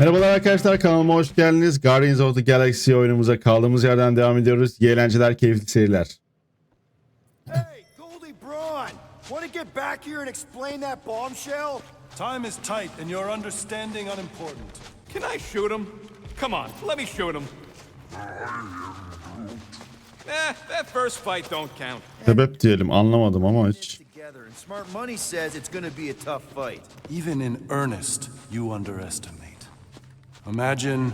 Merhabalar arkadaşlar, kanalıma hoş geldiniz. Guardians of the Galaxy oyunumuza kaldığımız yerden devam ediyoruz. İyi eğlenceler, keyifli seyirler. Hey, Goldie Braun! Want to get back here and explain that bombshell? Time is tight and your understanding unimportant. Can I shoot him? Come on, let me shoot him. That first fight don't count. Sebep diyelim, anlamadım ama hiç. Together, and Smart Money says it's gonna be a tough fight. Even in earnest, you underestimate. Imagine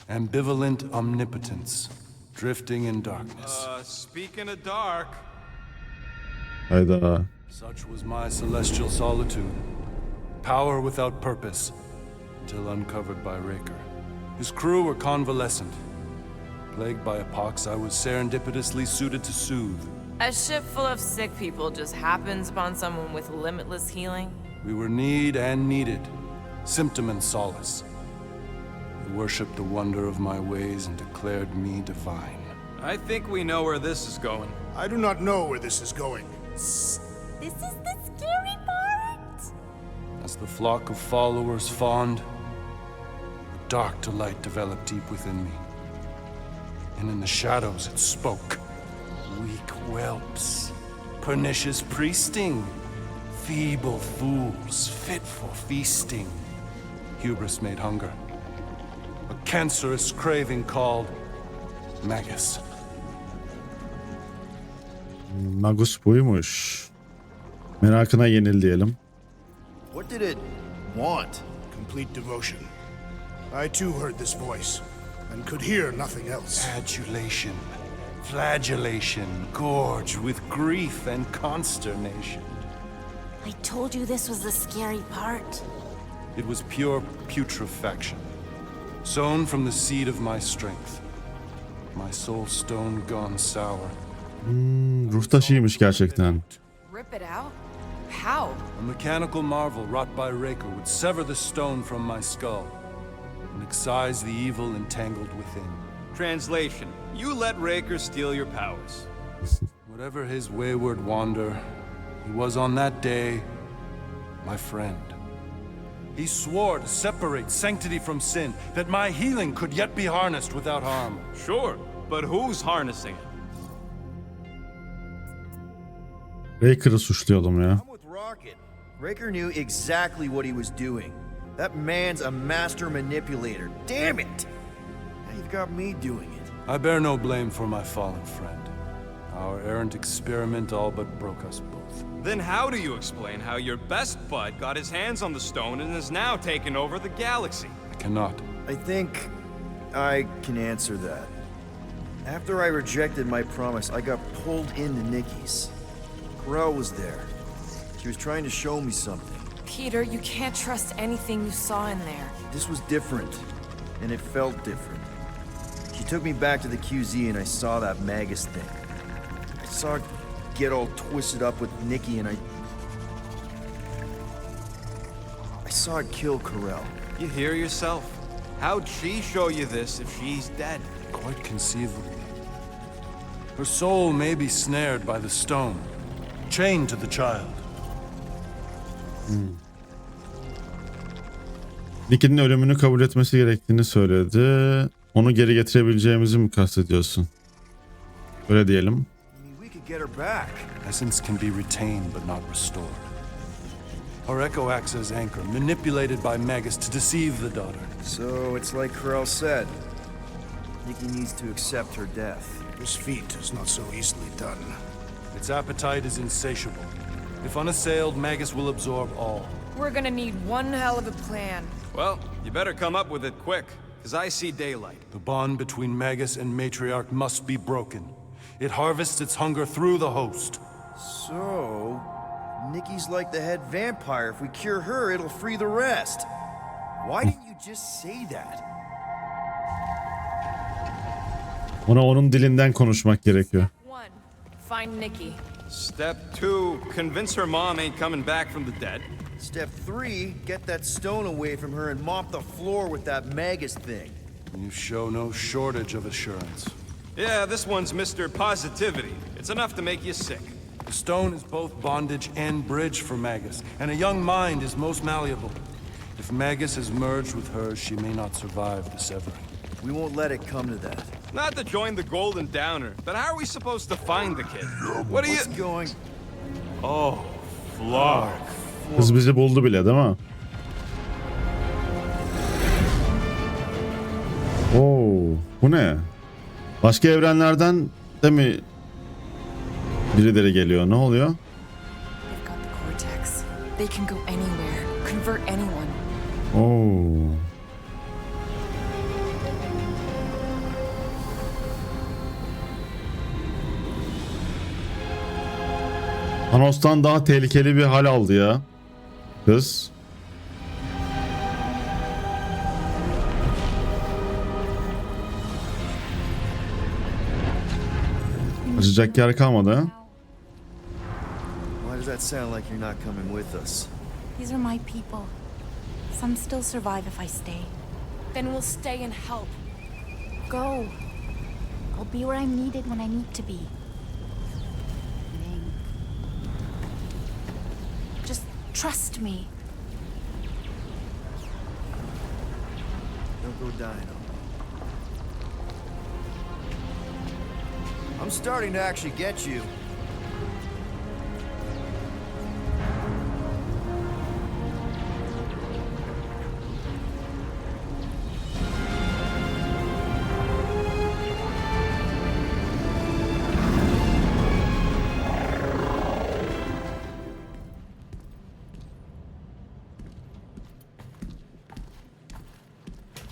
ambivalent omnipotence, drifting in darkness. Speaking of dark. Hayda. Such was my celestial solitude. Power without purpose, until uncovered by Raker. His crew were convalescent. Plagued by a pox I was serendipitously suited to soothe. A ship full of sick people just happens upon someone with limitless healing? We were need and needed, symptom and solace. They worshipped the wonder of my ways and declared me divine. I think we know where this is going. I do not know where this is going. This is the scary part. As the flock of followers fawned, a dark delight developed deep within me. And in the shadows it spoke. Weak whelps, pernicious priesting, feeble fools fit for feasting. Hubris made hunger. A cancerous craving called Magus. Magus buymuş. Merakına yenil diyelim. What did it want? Complete devotion. I too heard this voice, and could hear nothing else. Adulation, flagellation, gorged with grief and consternation. I told you this was the scary part. It was pure putrefaction, sown from the seed of my strength. My soul stone gone sour. Ruh taşıymış gerçekten. Rip it out? How? A mechanical marvel wrought by Raker would sever the stone from my skull and excise the evil entangled within. Translation: you let Raker steal your powers. Whatever his wayward wander, he was on that day my friend. He swore to separate sanctity from sin, that my healing could yet be harnessed without harm. Sure, but who's harnessing it? Raker'ı suçluyordum ya. I'm with Rocket. Raker knew exactly what he was doing. That man's a master manipulator. Damn it! Now you've got me doing it. I bear no blame for my fallen friend. Our errant experiment all but broke us both. Then how do you explain how your best bud got his hands on the stone and is now taking over the galaxy? I cannot. I think I can answer that. After I rejected my promise, I got pulled into Nikki's. Corel was there. She was trying to show me something. Peter, you can't trust anything you saw in there. This was different, and it felt different. She took me back to the QZ and I saw that Magus thing. I saw it get all twisted up with Nikki and I saw it kill Corel. You hear yourself? How'd she show you this if she's dead? Quite conceivably. Her soul may be snared by the stone, chained to the child. Nicky'nin ölümünü kabul etmesi gerektiğini söyledi. Onu geri getirebileceğimizi mi kastediyorsun? Öyle diyelim. I mean, we could get her back. Essence can be retained but not restored. Her echo acts as anchor, manipulated by Magus to deceive the daughter. So it's like Corel said. Nikki needs to accept her death. This feat is not so easily done. Its appetite is insatiable. If unassailed, Magus will absorb all. We're gonna need one hell of a plan. Well, you better come up with it quick, because I see daylight. The bond between Magus and Matriarch must be broken. It harvests its hunger through the host. So, Nikki's like the head vampire. If we cure her, it'll free the rest. Why didn't you just say that? Ona onun dilinden konuşmak gerekiyor. One, find Nikki. Step 2, convince her mom ain't coming back from the dead. Step 3, get that stone away from her and mop the floor with that Magus thing. You show no shortage of assurance. Yeah, this one's Mr. Positivity. It's enough to make you sick. The stone is both bondage and bridge for Magus, and a young mind is most malleable. If Magus is merged with hers, she may not survive the severing. We won't let it come to that. Not to join the Golden Downer, but how are we supposed to find the kid? What are you... What's going... Oh, Flark. Kız bizi buldu bile değil mi? Oo, bu ne? Başka evrenlerden de mi birileri geliyor? Ne oluyor? They've got the cortex. They can go anywhere, convert anyone. Oo. Thanos'tan daha tehlikeli bir hal aldı ya. Kız. Acıyacak yer kalmadı ha? Why does that sound like you're not coming with us? These are my people. Some still survive if I stay. Then we'll stay and help. Go. I'll be where I'm needed when I need to be. Ming. Just trust me. Don't go dying on me. I'm starting to actually get you.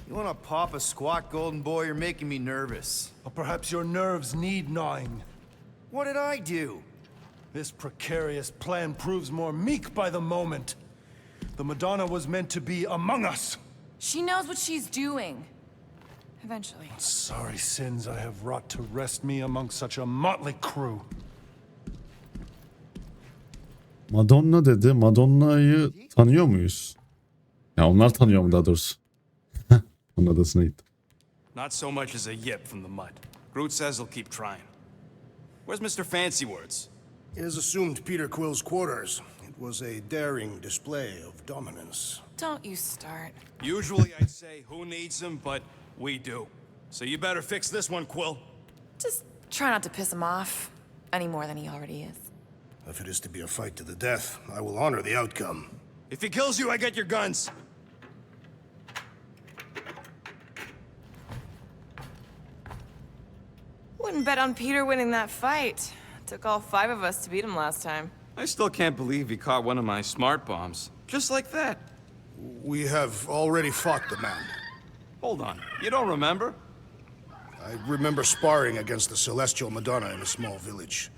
You wanna pop a squat, golden boy? You're making me nervous. Or perhaps your nerves need gnawing. What did I do? This precarious plan proves more meek by the moment. The Madonna was meant to be among us. She knows what she's doing. Eventually. Sorry sins I have wrought to wrest me among such a motley crew. Madonna dedi. Madonna'yı tanıyor muyuz? Ya onlar tanıyor mu daha doğrusu? Onun adasına gitti. Not so much as a yip from the mud. Groot says he'll keep trying. Where's Mr. Fancy Words? It is assumed Peter Quill's quarters. It was a daring display of dominance. Don't you start. Usually I'd say who needs him, but we do. So you better fix this one, Quill. Just try not to piss him off any more than he already is. If it is to be a fight to the death, I will honor the outcome. If he kills you, I get your guns. Wouldn't bet on Peter winning that fight. Took all 5 of us to beat him last time. I still can't believe he caught one of my smart bombs. Just like that. We have already fought the man. Hold on, you don't remember? I remember sparring against the Celestial Madonna in a small village.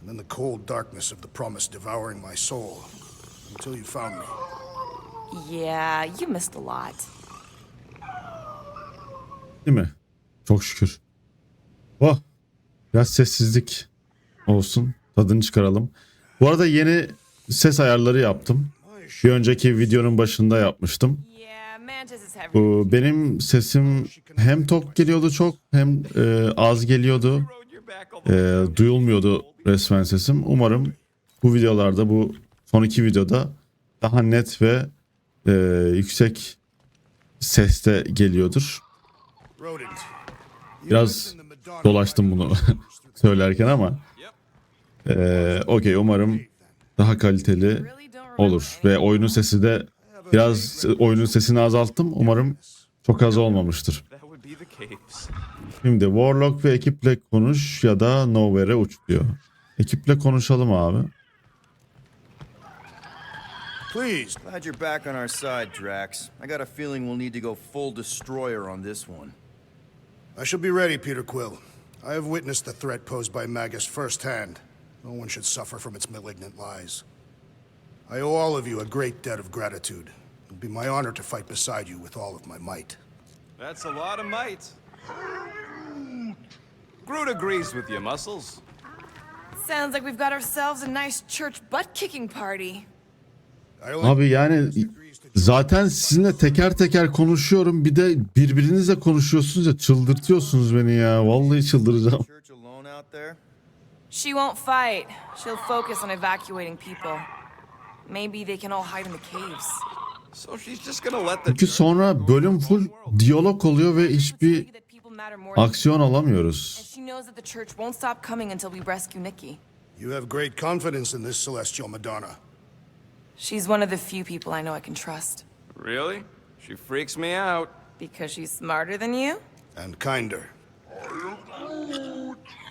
And then the cold darkness of the promise devouring my soul. Until you found me. Yeah, you missed a lot. Değil mi? Çok şükür. Oh. Biraz sessizlik olsun. Tadını çıkaralım. Bu arada yeni ses ayarları yaptım. Bir önceki videonun başında yapmıştım. Yeah, Mantis is heavy. Bu benim sesim hem tok geliyordu çok hem az geliyordu. Duyulmuyordu resmen sesim. Umarım bu videolarda, bu son 2 videoda daha net ve yüksek seste geliyordur. Biraz dolaştım bunu söylerken ama okey, umarım daha kaliteli olur ve oyunun sesi de biraz, oyunun sesini azalttım, umarım çok az olmamıştır. Şimdi Warlock ve ekiple konuş ya da Nowhere'e uç diyor. Ekiple konuşalım abi. Please. Glad you're back on our side, Drax. I got a feeling we'll need to go full destroyer on this one. I shall be ready, Peter Quill. I have witnessed the threat posed by Magus firsthand. No one should suffer from its malignant lies. I owe all of you a great debt of gratitude. It will be my honor to fight beside you with all of my might. That's a lot of might. Groot agrees with you, Muscles. Sounds like we've got ourselves a nice church butt-kicking party. Abi yani zaten sizinle teker teker konuşuyorum, bir de birbirinizle konuşuyorsunuz ya, çıldırtıyorsunuz beni ya. Vallahi çıldıracağım. Church alone out there? She won't fight. She'll focus on evacuating people. Maybe they can all hide in the caves. So she's just gonna let the Çünkü sonra bölüm full diyalog oluyor ve hiçbir aksiyon alamıyoruz. And she knows that the church won't stop coming until we rescue Nikki. You have great confidence in this celestial Madonna. She's one of the few people I know I can trust. Really? She freaks me out. Because she's smarter than you? And kinder.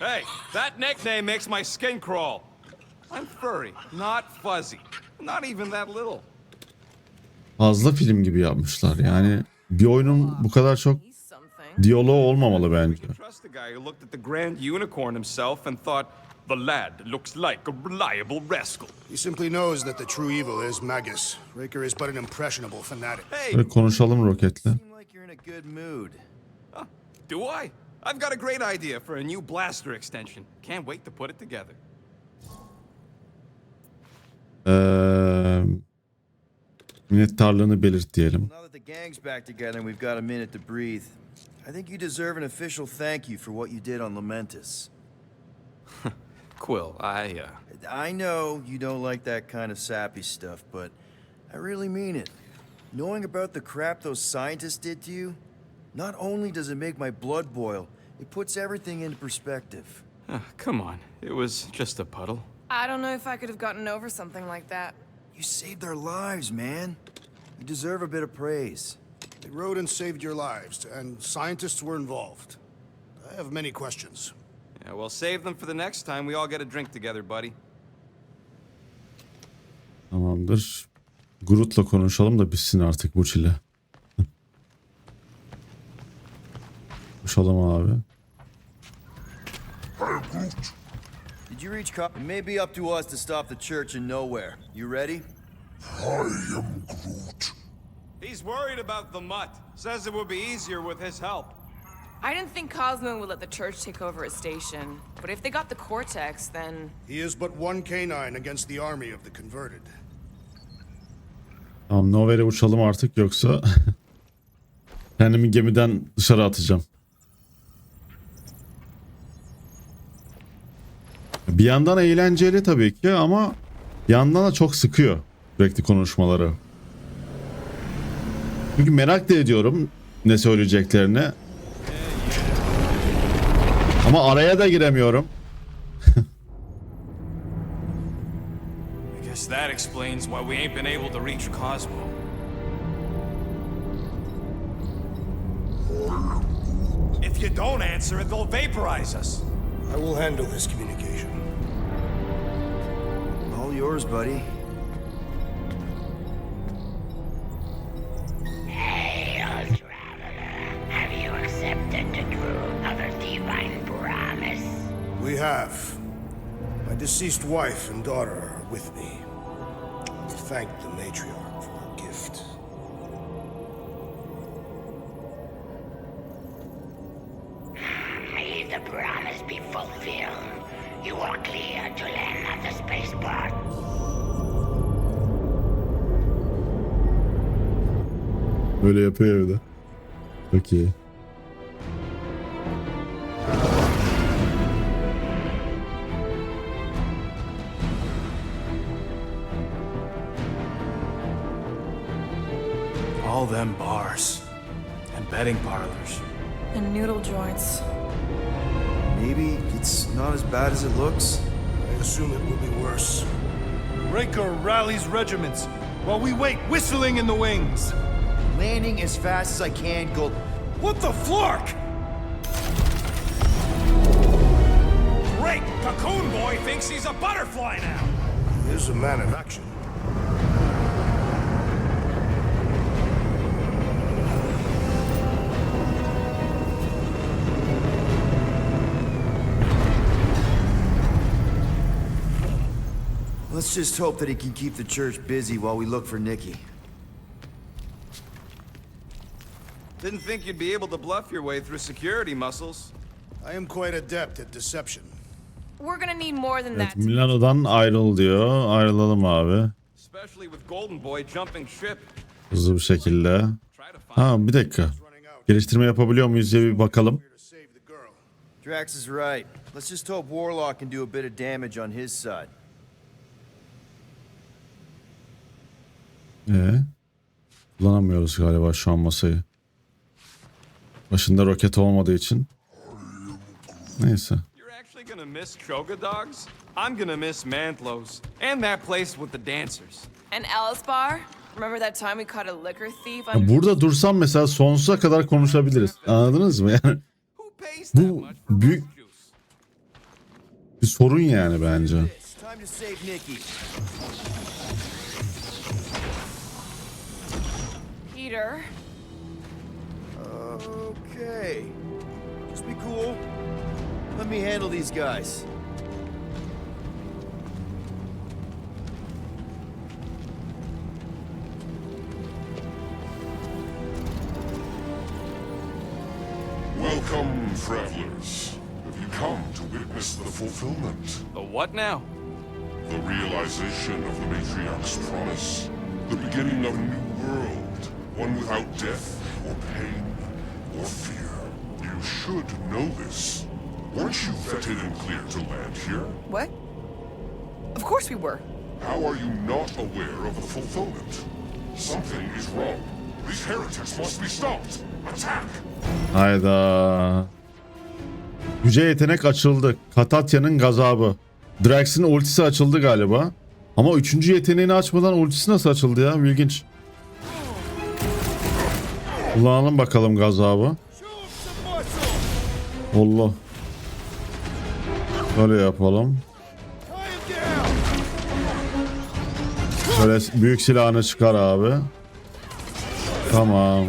Hey, that nickname makes my skin crawl. I'm furry, not fuzzy. Not even that little. Fazla film gibi yapmışlar. Yani bir oyunun bu kadar çok diyaloğu olmamalı bence. Trust the guy who looked at the grand unicorn himself and thought, the lad looks like a reliable rascal. He simply knows that the true evil is Magus. Raker is but an impressionable fanatic. Hey, Böyle konuşalım Roket'le. Seem like you're in a good mood. do I? I've got a great idea for a new blaster extension. Can't wait to put it together. Minnettarlığını belirt diyelim. Now that the gang's back together and we've got a minute to breathe, I think you deserve an official thank you for what you did on Lamentus. Quill, I know you don't like that kind of sappy stuff, but I really mean it. Knowing about the crap those scientists did to you, not only does it make my blood boil, it puts everything into perspective. come on. It was just a puddle. I don't know if I could have gotten over something like that. You saved their lives, man. You deserve a bit of praise. They rode and saved your lives, and scientists were involved. I have many questions. Yeah, we'll save them for the next time we all get a drink together, buddy. Tamamdır. Groot'la konuşalım da bitsin artık bu çile. Konuşalım abi. Did you reach It may be up to us to stop the church in nowhere. You ready? He's worried about the mutt. Says it would be easier with his help. I didn't think Cosmo would let the church take over a station. But if they got the Cortex, then... He is but one canine against the army of the converted. Tamam, Nowhere'e uçalım artık, yoksa kendimi gemiden dışarı atacağım. Bir yandan eğlenceli tabii ki ama bir yandan da çok sıkıyor sürekli konuşmaları. Çünkü merak da ediyorum ne söyleyeceklerini. Ama araya da giremiyorum. I guess that explains why we ain't been able to reach Cosmo. If you don't answer it, they'll vaporize us. I will handle this communication. All yours, buddy. Hail, traveler. Have you accepted the truth of a divine promise? We have. My deceased wife and daughter are with me. Thank the matriarch for her gift. May the promise be fulfilled. You are clear to land at the spaceport. Böyle yapıyor evde. Çok iyi. All them bars and betting parlors. And noodle joints. Maybe it's not as bad as it looks. I assume it will be worse. Raker rallies regiments while we wait whistling in the wings. Landing as fast as I can, go. What the flark? Great! Cocoon Boy thinks he's a butterfly now! He is a man of action. Let's just hope that he can keep the church busy while we look for Nikki. Didn't think you'd be able to bluff your way through security muscles. I am quite adept at deception. We're gonna need more than Evet, that. Milano'dan ayrıl diyor. Ayrılalım abi. Especially with Golden Boy jumping ship. Hızlı bir şekilde. Try to find Ha, bir dakika. Geliştirme yapabiliyor muyuz diye bir bakalım. Here to save the girl. Drax is right. Let's just hope Warlock can do a bit of damage on his side. Kullanamıyoruz galiba şu an masayı. Başında roket olmadığı için. Neyse. You're actually gonna miss Choga dogs? I'm gonna miss Mantlos. And that place with the dancers. And Alice Bar? Remember that time we caught a liquor thief? Ya burada dursam mesela sonsuza kadar konuşabiliriz. Anladınız mı? Yani Who pays that bu much for büyük orange juice? bir sorun yani bence. It's time to save Nikki. Peter. Okay. Just be cool. Let me handle these guys. Welcome, travelers. Have you come to witness the fulfillment? The what now? The realization of the matriarch's promise? The beginning of a new world, one without death, or pain, or fear. You should know this. Weren't you vetted and cleared to land here? What? Of course we were. How are you not aware of the fulfillment? Something is wrong. These heretics must be stopped. Attack! Hayda. Yüce yetenek açıldı. Katatya'nın gazabı. Drax'in ultisi açıldı galiba. Ama 3. yeteneğini açmadan ultisi nasıl açıldı ya? İlginç. Kullanalım bakalım gazabı. Allah. Böyle yapalım. Böyle büyük silahını çıkar abi. Tamam.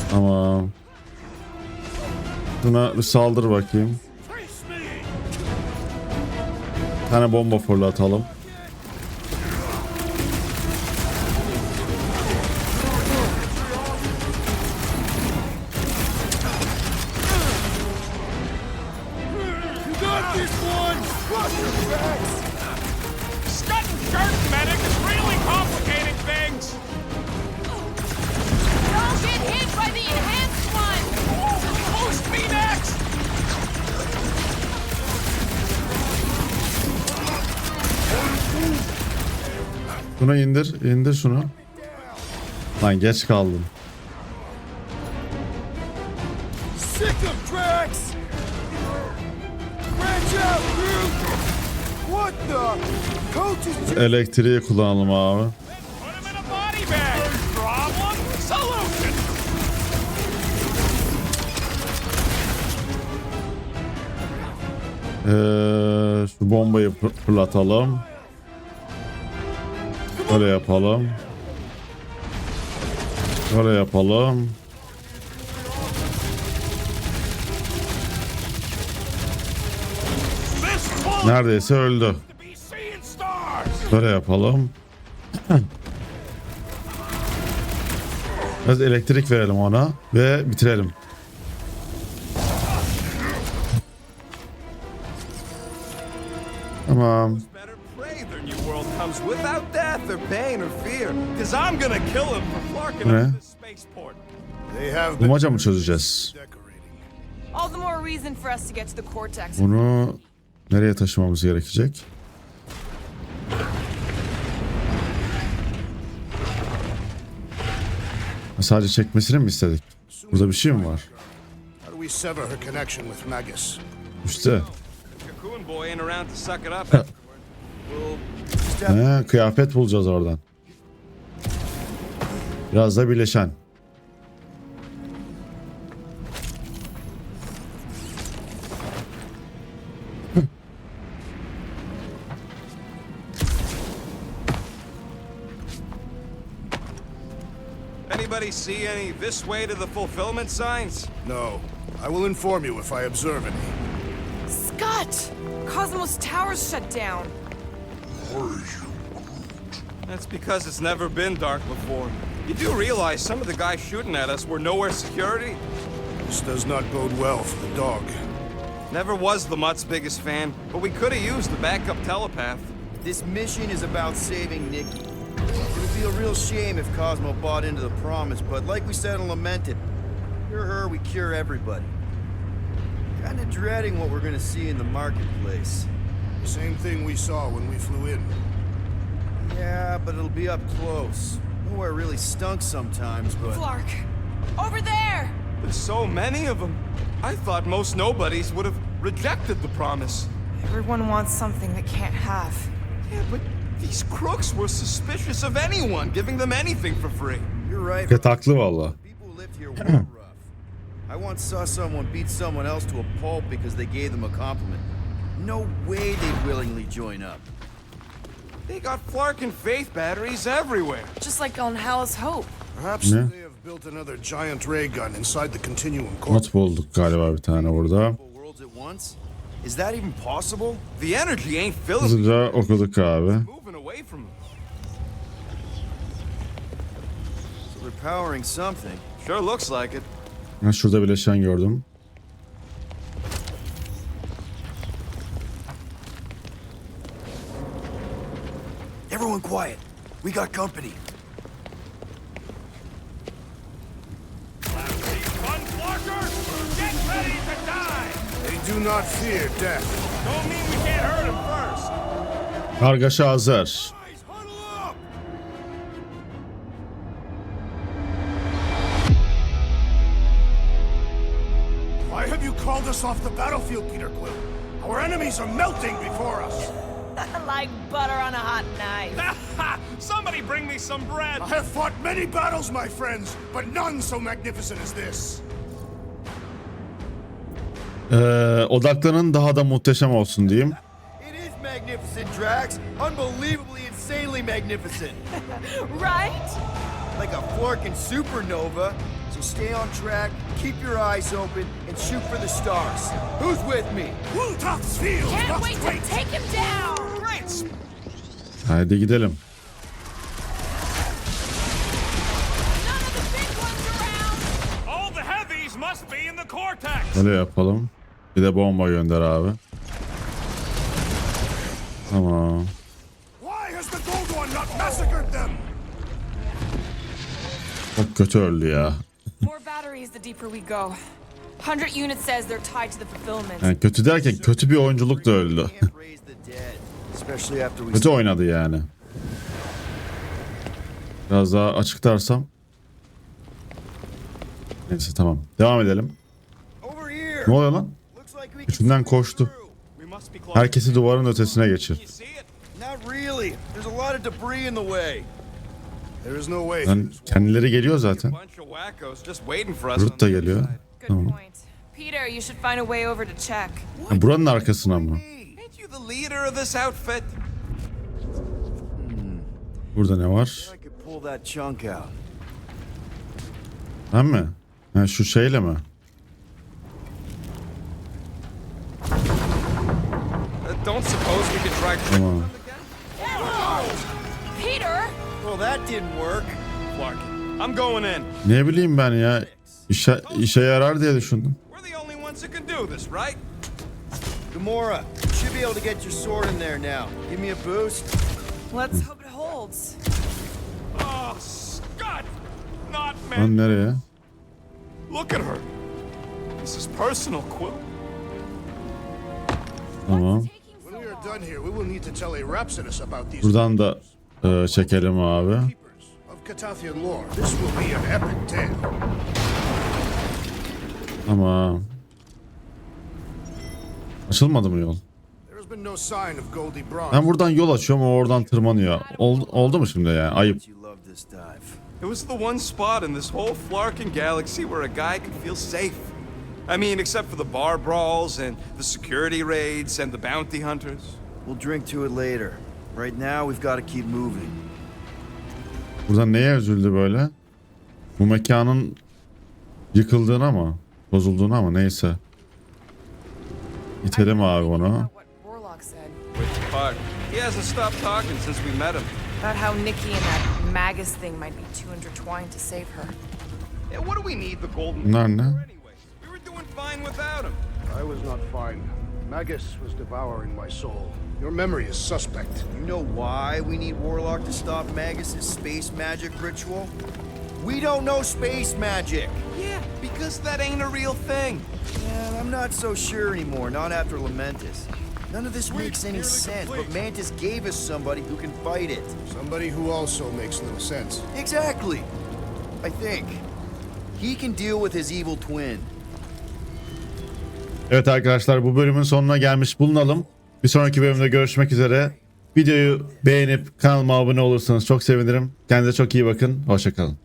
Tamam. Buna bir saldır bakayım. Bir tane bomba fırlatalım. Şunu indir, indir şunu. Lan geç kaldım. Elektriği kullanalım abi. Şu bombayı fırlatalım. Böyle yapalım. Böyle yapalım. Neredeyse öldü. Böyle yapalım. Biraz elektrik verelim ona ve bitirelim. Tamam. Ne? Bulmaca mı çözeceğiz? All the more reason for us to get to the cortex. Bunu nereye taşımamız gerekecek? Sadece çekmesini mi istedik? Burada bir şey mi var? İşte. Kıyafet bulacağız oradan. Biraz da bileşen. Anybody see any this way to the fulfillment signs? No. I will inform you if I observe any. Scott! Cosmos Tower's shut down. That's because it's never been dark before. You do realize some of the guys shooting at us were nowhere security? This does not bode well for the dog. Never was the Mutt's biggest fan, but we could have used the backup telepath. This mission is about saving Nikki. It would be a real shame if Cosmo bought into the promise, but like we said and lamented, cure her, we cure everybody. Kinda dreading what we're gonna see in the marketplace. The same thing we saw when we flew in. Yeah, but it'll be up close. Nowhere really stunk sometimes, but... Flark! Over there! There's so many of them. I thought most nobodies would have rejected the promise. Everyone wants something they can't have. Yeah, but these crooks were suspicious of anyone giving them anything for free. You're right. Ket haklı valla. People who lived here were rough. I once saw someone beat someone else to a pulp because they gave them a compliment. No way they'd willingly join up. They got Flark and Faith batteries everywhere. Just like on Hallis Hope. Perhaps Ne? they have built another giant ray gun inside the continuum core. Not bulduk galiba bir tane burada. Worlds at once? Is that even possible? The energy ain't filling. Hızlıca okuduk abi. Moving away from them. So they're powering something. Sure looks like it. Ha, şurada bileşen gördüm. Everyone quiet. We got company. Get ready to die! They do not fear death. Don't mean we can't hurt them first. Kargaşa hazır. Guys, huddle up! Why have you called us off the battlefield, Peter Quill? Our enemies are melting before us. Like butter on a hot knife. Somebody bring me some bread. I have fought many battles, my friends, but none so magnificent as this. Odaklanın daha da muhteşem olsun diyeyim. It is magnificent, Drax. Unbelievably, insanely magnificent. Right? Like a Flarkin supernova. So stay on track, keep your eyes open, and shoot for the stars. Who's with me? Wultoth's field Can't must wait to wait. take him down! Great. Haydi gidelim. None of the big ones around! All the heavies must be in the cortex. Öyle yapalım. Bir de bomba gönder abi. Tamam. Why has the Gold One not massacred them? Çok kötü öldü ya. More batteries the deeper we go. 100 units says they're tied to the fulfillment. Yani kötü derken kötü bir oyunculuk da öldü. Can't raise the dead, especially after we... Kötü oynadı yani. Biraz daha açıklarsam. Neyse tamam. Devam edelim. Over here. Ne oluyor lan? Looks like we can Üçünden squeeze koştu. through. We must be close. Herkesi duvarın ötesine geçir. You see it? Not really. There's a lot of debris in the way. There is no way. Yani kendileri geliyor zaten. Bunch of wackos just waiting for us. Rut da geliyor. Good Tamam. point. Peter, you should find a way over to check. Ha, buranın arkasına mı? Ain't you the leader of this outfit? Burada ne var? I could pull that chunk out. Ben mi? Ha, şu şeyle mi? Don't suppose we could try Tamam. Peter! Well, that didn't work. Flark. I'm going in. Ne bileyim ben ya. İşe yarar diye düşündüm. We're the only ones that can do this, right? Gamora, you should be able to get your sword in there now. Give me a boost. Let's hope it holds. Oh, Scott! Not Lan man. nereye? Look at her. This is personal, Quill. Tamam. When we are done here, we will need to tell a Rhapsodus about these Buradan da çekelim abi. keepers of Catathian lore. This will be an epic tale. Tamam. Açılmadı mı yol? There has been no sign of Goldie Bronze. Ben buradan yol açıyorum, o oradan tırmanıyor. Oldu mu şimdi yani? Ayıp. You love this dive. It was the one spot in this whole Flarkin galaxy where a guy could feel safe. I mean, except for the bar brawls and the security raids and the bounty hunters. We'll drink to it later. Right now, we've got to keep moving. Buradan neye üzüldü böyle? Bu mekanın yıkıldığına mı? Bozulduğuna mı? Neyse. İtelim abi bunu. What Warlock said. Which part? He hasn't stopped talking since we met him. About how Nikki and that Magus thing might be too intertwined to save her. Yeah, what do we need the golden Bunlar for ne? anyway? We were doing fine without him. I was not fine. Magus was devouring my soul. Your memory is suspect. You know why we need Warlock to stop Magus's space magic ritual? We don't know space magic. Yeah, Because that ain't a real thing. Yeah, I'm not so sure anymore, not after Lamentus. None of this makes any sense, but Mantis gave us somebody who can fight it. Somebody who also makes little sense. Exactly. I think. He can deal with his evil twin. Evet arkadaşlar, bu bölümün sonuna gelmiş bulunalım. Bir sonraki bölümde görüşmek üzere. Videoyu beğenip kanalıma abone olursanız çok sevinirim. Kendinize çok iyi bakın. Hoşça kalın.